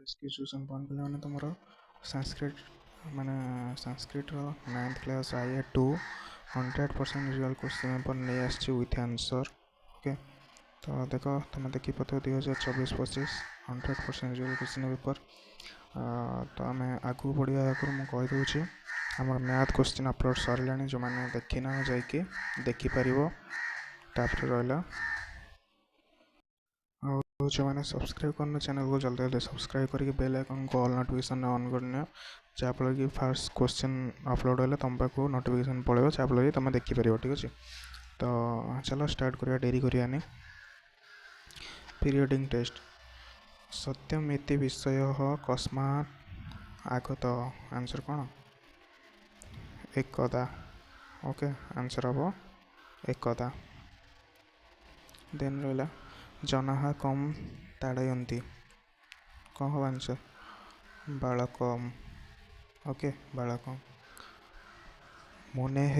Prescription point ପିଲାମାନେ ତୁମର ସାଂସ୍କ୍ରିଟ୍ ମାନେ ସାଂସ୍କ୍ରିଟ୍ର 9th class IA2 100% real question paper ନେଇ ଆସିଛି ୱିଥ୍ ଆନ୍ସର୍। ଓକେ, ତ ଦେଖ ତୁମେ ଦେଖିପାରୁଥିବ 2024-25 100% ରିଅଲ୍ କ୍ୱେଶ୍ଚିନ୍ ପେପର୍। ତ ଆମେ ଆଗକୁ ବଢ଼ିବା ଆଗରୁ ମୁଁ କହିଦେଉଛି ଆମର ମ୍ୟାଥ୍ କ୍ୱେଶ୍ଚିନ୍ ଅପଲୋଡ଼ ସରିଲାଣି, ଯେଉଁମାନେ ଦେଖିନା ଯାଇକି ଦେଖିପାରିବ। ତାପରେ ରହିଲା ଆଉ ଯେଉଁମାନେ ସବସ୍କ୍ରାଇବ୍ କରିନ ଚ୍ୟାନେଲକୁ ଜଲ୍ଦି ଜଲ୍ଦି ସବସ୍କ୍ରାଇବ୍ କରିକି ବେଲ୍ ଆଇକନ୍କୁ ଅଲ୍ ନୋଟିଫିକେସନ୍ ଅନ୍ କରିନିଅ, ଯାହାଫଳରେ କି ଫାର୍ଷ୍ଟ କ୍ୱେଶ୍ଚିନ୍ ଅପଲୋଡ଼ ହେଲେ ତୁମ ପାଖକୁ ନୋଟିଫିକେସନ୍ ପଳେଇବ, ଯାହାଫଳରେ କି ତୁମେ ଦେଖିପାରିବ। ଠିକ୍ ଅଛି, ତ ଚାଲ ଷ୍ଟାର୍ଟ କରିବା, ଡେରି କରିବାନି। ପିରିୟଡ଼ିଂ ଟେଷ୍ଟ ସତ୍ୟମ୍ ଇତି ବିଷୟଃ କସ୍ମାତ୍ ଆଗତ। ଆନ୍ସର୍ କ'ଣ? ଏକଦା। ଓକେ, ଆନ୍ସର୍ ହେବ ଏକଦା। ଦେନ୍ ରହିଲା ଜନାଃ କମ୍ ତାଡ଼ୟନ୍ତି। କ'ଣ ହେବ ଆନ୍ସର୍? ବାଳକମ୍। ଓକେ, ବାଳକମ୍। ମୁନେଃ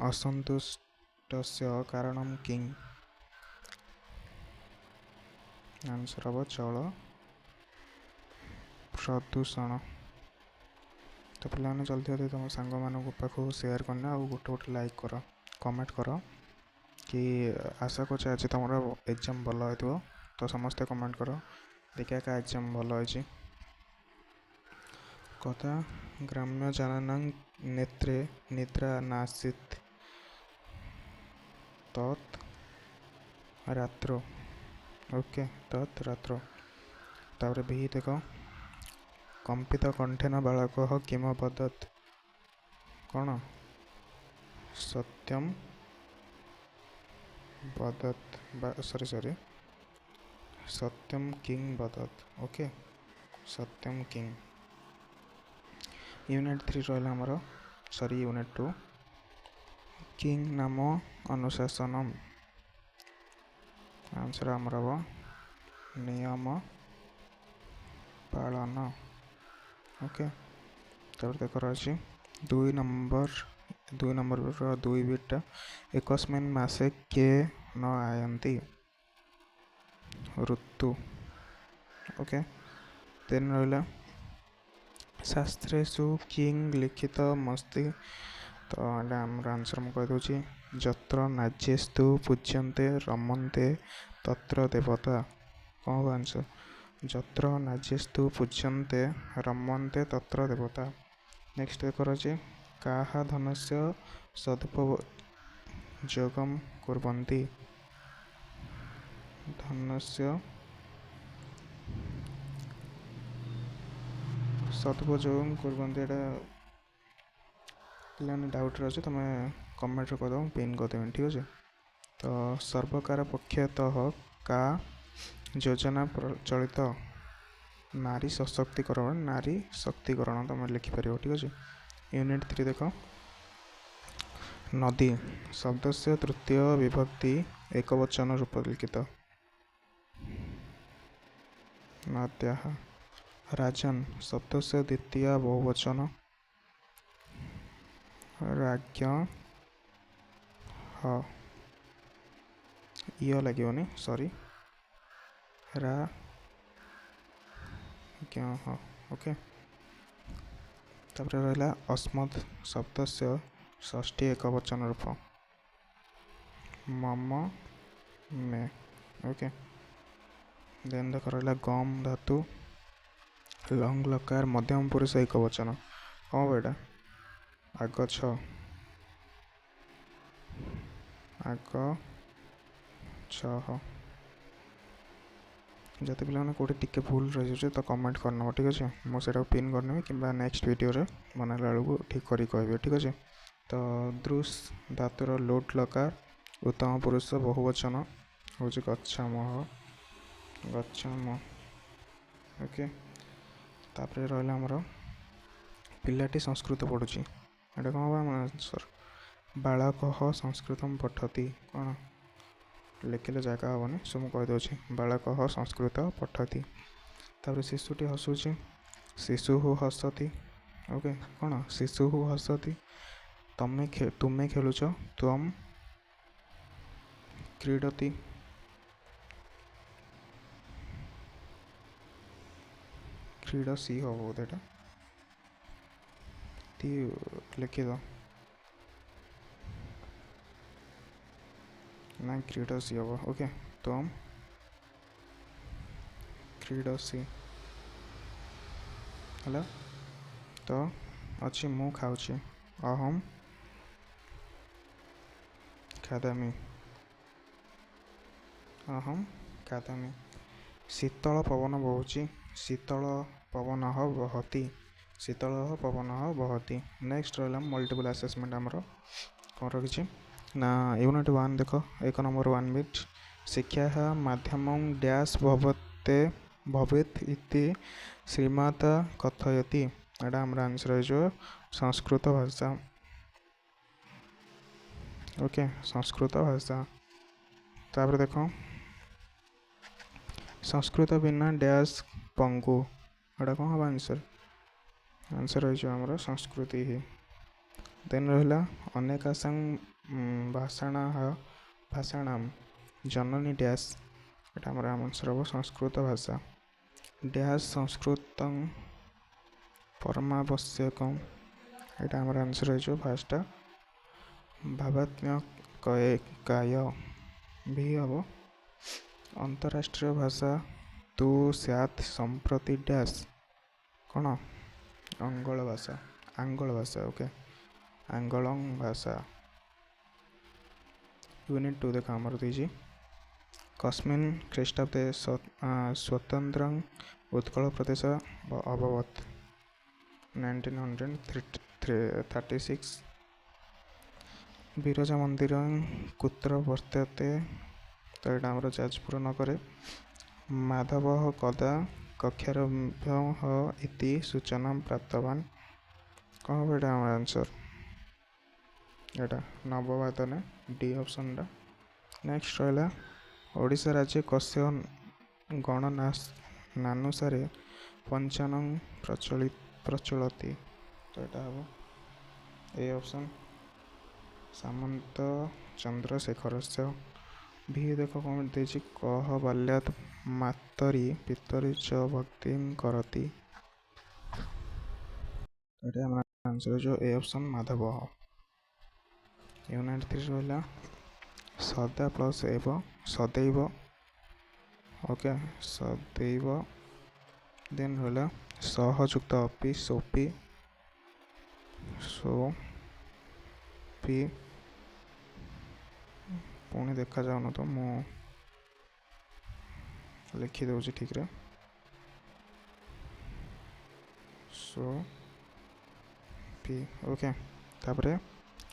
ଅସନ୍ତୁଷ୍ଟସ୍ୟ କାରଣଂ କିଂ? ଆନ୍ସର୍ ହେବ ଜଳ ପ୍ରଦୂଷଣ। ତ ପିଲାମାନେ ଜଲ୍ଦି ଜଲ୍ଦି ତୁମ ସାଙ୍ଗମାନଙ୍କ ପାଖକୁ ସେୟାର କରିନିଅ, ଆଉ ଗୋଟେ ଲାଇକ୍ କର, କମେଣ୍ଟ କର କି ଆଶା କରୁଛି ଆଜି ତୁମର ଏକ୍ଜାମ୍ ଭଲ ହୋଇଥିବ। ତ ସମସ୍ତେ କମେଣ୍ଟ କର, ଦେଖିବା କାହା ଏକ୍ଜାମ୍ ଭଲ ହେଇଛି। କଥା ଗ୍ରାମ୍ୟଜନାନାଂ ନେତ୍ରେ ନିଦ୍ରା ନାସିତ୍ ତତ୍ ରାତ୍ରୋ। ଓକେ, ତତ୍ ରାତ୍ରୋ। ତାପରେ ବି ଦେଖ କମ୍ପିତ କଣ୍ଠେନ ବାଳକः କିମବଦତ୍। କ'ଣ? ସତ୍ୟମ୍ ବଦତ୍ ସତ୍ୟମ୍ କିଂ ବଦତ୍। ଓକେ, ସତ୍ୟମ୍ କିଂ। ୟୁନିଟ୍ 3 ରହିଲା ଆମର, ୟୁନିଟ୍ 2 କିଂ ନାମ ଅନୁଶାସନମ୍। ଆନ୍ସର୍ ଆମର ହେବ ନିୟମ ପାଳନ। ଓକେ, ତାପରେ ଦେଖ ଅଛି 2 ନମ୍ବରର 2 ବିଟ୍ଟା ଏକସ୍ମିନ୍ ମାସେ କିଏ ନ ଆୟନ୍ତି। ଋତୁ। ଓକେ, ଦେନ୍ ରହିଲା ଶାସ୍ତ୍ରେଷୁ କିଂ ଲିଖିତମସ୍ତି। ତ ଏଇଟା ଆମର ଆନ୍ସର୍ ମୁଁ କହିଦେଉଛି ଯତ୍ର ନାର୍ଯ୍ୟସ୍ତୁ ପୂଜ୍ୟନ୍ତେ ରମନ୍ତେ ତତ୍ର ଦେବତା। କ'ଣ ହେବ ଆନ୍ସର୍? ଯତ୍ର ନାର୍ଯ୍ୟସ୍ତୁ ପୂଜ୍ୟନ୍ତେ ରମନ୍ତେ ତତ୍ର ଦେବତା। ନେକ୍ସଟ ଦେଖର ଅଛି କାହା ଧନସ୍ୟ ସଦୁପଯୋଗଂ କୁର୍ବନ୍ତି। ଧନସ୍ୟ ସଦୁପଯୋଗଂ କୁର୍ବନ୍ତି, ଏଇଟା ପିଲାମାନେ ଡାଉଟ୍ରେ ଅଛି, ତୁମେ କମେଣ୍ଟରେ କହିଦେବ, ମୁଁ ପିନ୍ କରିଦେବି। ଠିକ୍ ଅଛି, ତ ସର୍ବକାର ପକ୍ଷତଃ କା ଯୋଜନା ପ୍ରଚଳିତ। ନାରୀ ସଶକ୍ତିକରଣ, ନାରୀ ଶକ୍ତିକରଣ ତୁମେ ଲେଖିପାରିବ। ଠିକ୍ ଅଛି, ୟୁନିଟ୍ 3 ଦେଖ ନଦୀ ଶବ୍ଦସ୍ୟ ତୃତୀୟ ବିଭକ୍ତି ଏକବଚନ ରୂପ ଲିଖିତ। ନଦ୍ୟାଃ। ରାଜନ୍ ଶବ୍ଦସ୍ୟ ଦ୍ୱିତୀୟ ବହୁବଚନ ରାଜ୍ञଃ। ଇୟ ଲାଗିବନି, ସରି, ରାଜ୍ଞଃ। ଓକେ, ତାପରେ ରହିଲା ଅସ୍ମଦ୍ ଶବ୍ଦସ୍ୟ ଷଷ୍ଠୀ ଏକବଚନ ରୂପ ମମ ମେ। ଓକେ, ଦେନ୍ ଦେଖ ରହିଲା ଗମ୍ ଧାତୁ ଲଙ୍ଗ ଲକାର ମଧ୍ୟମ ପୁରୁଷ ଏକବଚନ। କ'ଣ ହେବ ଏଇଟା? ଆଗଛ। ଯଦି ପିଲାମାନେ କେଉଁଠି ଟିକେ ଭୁଲ ରହିଯାଉଛି ତ କମେଣ୍ଟ କରିନେବ। ଠିକ୍ ଅଛି, ମୁଁ ସେଇଟାକୁ ପିନ୍ କରିନେବି କିମ୍ବା ନେକ୍ସଟ ଭିଡ଼ିଓରେ ବନେଇଲା ବେଳକୁ ଠିକ୍ କରିକି କହିବେ। ଠିକ୍ ଅଛି, ତ ଦୃଶ୍ ଧାତୁର ଲୋଟ୍ ଲକାର ଉତ୍ତମ ପୁରୁଷ ବହୁବଚନ ହେଉଛି ଗଚ୍ଛାମଃ। ଓକେ, ତାପରେ ରହିଲା ଆମର ପିଲାଟି ସଂସ୍କୃତ ପଢ଼ୁଛି, ଏଇଟା କ'ଣ ହେବ ଆମର ଆନ୍ସର୍? ବାଳକः ସଂସ୍କୃତମ୍ ପଠତି। କ'ଣ ଲେଖିଲେ ଜାଗା ହେବନି, ସो ମୁଁ କହିଦେଉଛି ବାଳକः ସଂସ୍କୃତ ପଠତି। ତାପରେ ଶିଶୁଟି ହସୁଛି, ଶିଶୁଃ ହସତି। ଓକେ, କ'ଣ? ଶିଶୁଃ ହସତି। ତୁମେ ଖେଳୁଛ, ତ୍ୱମ୍ କ୍ରୀଡ଼ତି। क्रीड सी हम बोधे लिखिद ना क्रीड सी हम ओके तुम क्रीड सी है तो अच्छी मु खाऊँ अहम खादामी अहम खादामी शीतल पवन बहुची शीतल पवन बहती शीतल पवन बहती नेक्स्ट रहा मल्टीपल असेसमेंट आमर कौन रखी ना यूनिट 1 देख 1 नंबर 1 बिट शिक्षा माध्यम डैश भवते भवेत इति श्रीमाता कथयति एटा आमर आंसर हो संस्कृत भाषा ओके संस्कृत भाषा तापर देख संस्कृत बिना डैश पंगु एटा कौन हम आंसर आंसर हो संस्कृति ही देन रहा अनेकासां भाषाणाम जननी डैश एटा आमर आंसर हम संस्कृत भाषा डैश संस्कृत परमावश्यकम एटा आमर आंसर हो फास्ट भावात्मक काय भी हम अंतरराष्ट्रीय भाषा तु सैत संप्रति डैश कौन आंगल भाषा ओके आंगलंग भाषा यूनिट 2 देखा आमर दीजिए कस्मिन् ख्रीष्टाब्दे स्वतंत्र उत्कल प्रदेश अभवत 1936 बिरजा मंदिर कुत्र वर्तते तो यहाँ आमर जाजपुर नगर माधव कदा कक्षारंभ इति सूचना प्राप्तवान कौन हम यहाँ आम आंसर यहाँ नववादने डी ऑप्शन टा नेक्स्ट रहा ओडिशा राज्य कस्य गणनानुसारे पंचानन प्रचलति तो यहाँ हम ए ऑप्शन सामंत चंद्रशेखर से भी देख कौन देछि कह बाल्यात् मातरी पितरी च भक्ति करती तो आंसर जो ए ऑप्शन माधव यूनिट 3 रहा सदा प्लस एव सदैव ओके सदैव देन रहा सहयुक्त अपि सोपी सोपी पुणी देखा जाऊन तो मु लिखी दूसरी ठीक रे सो पी ओके तापरे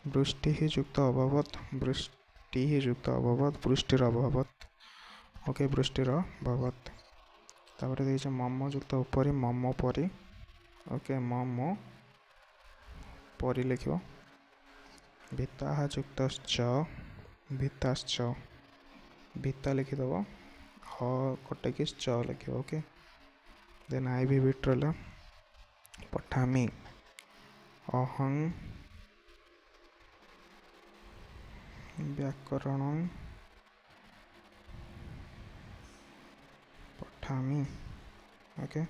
वृष्टि ही युक्त अभावत वृष्टि ही युक्त अभावत वृष्टिर अभावत ओके वृष्टिर अभावत तापरे देइछ मम युक्त उपरि मम परि ओके मम परि लिखियो भित्ताः युक्तश्च भित्ताश्च भित्ता लिखिदेव ह कटेकी च लिख ओके देन आई भी बिट रहा पठामी अहं व्याकरण पठामी ओके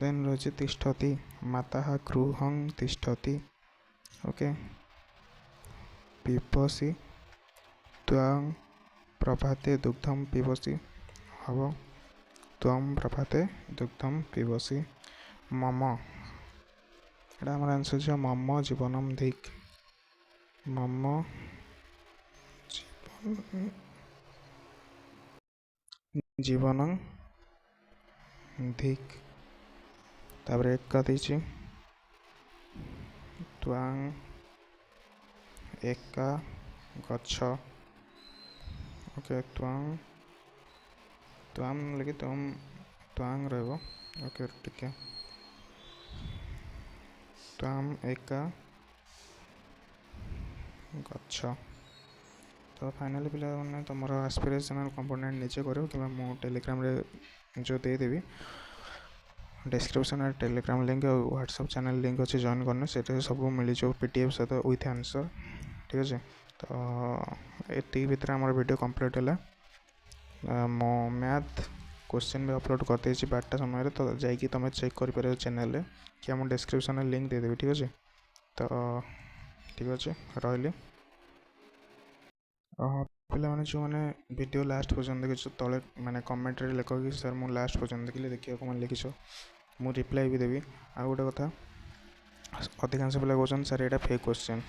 देन रही तिष्ठति माता गृहं तिष्ठति ओके पिबसि त्वां प्रभाते दुग्धम पिबसि हम त्वं प्रभाते दुग्धम पिबसि मम एटा आमर आंसर है मम जीवनम धिक मम जीवनम धिक तापर एक देछि त्वां एका गछ ओके त्वां लगे त्वां रहिबो ओके टिके त्वां एका गछ तो फाइनली पिला मैंने तुम एस्पिरेशनल कंपोनेंट नीचे करो कि मु टेलीग्राम रे जो देदेवी डिस्क्रिप्शन में टेलीग्राम लिंक और व्हाट्सएप चैनल लिंक अच्छे जॉइन करने से सब मिल जाओ पीडीएफ सहित विथ आंसर ठीक अच्छे तो ये भितर आम वीडियो कंप्लीट है मो मैथ क्वेश्चन भी अपलोड कर देछि 12टा समय तो जाइए तुम चेक कर चैनल कि आम डिस्क्रिप्शन लिंक देदेवी ठीक अच्छे तो ठीक अच्छे रही पे जो मैंने वीडियो लास्ट पर्यटन देखी तले माने कमेंट रे लिख कि सर मु लास्ट पर्यटन देखिए देखा मैंने लिखिछ मु रिप्लाई भी देवी आ गोटे कथा अधिकांश पिला कहते सर यहाँ fake question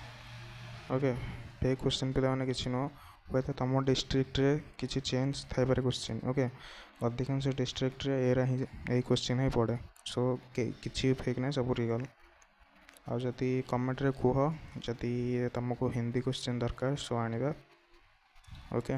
okay fake question पिला मैंने किसी नुह हुए तो तुम डिस्ट्रिक्ट रे किसी चेंज थाईपर क्वेश्चन ओके अधिकांश डिस्ट्रिक्ट रे एरा ही यही क्वेश्चन ही पड़े सो किसी फेक ना सब रियल आदि कमेंट रे कह जदि तुमको हिंदी क्वेश्चन दरकार सो आने ओके।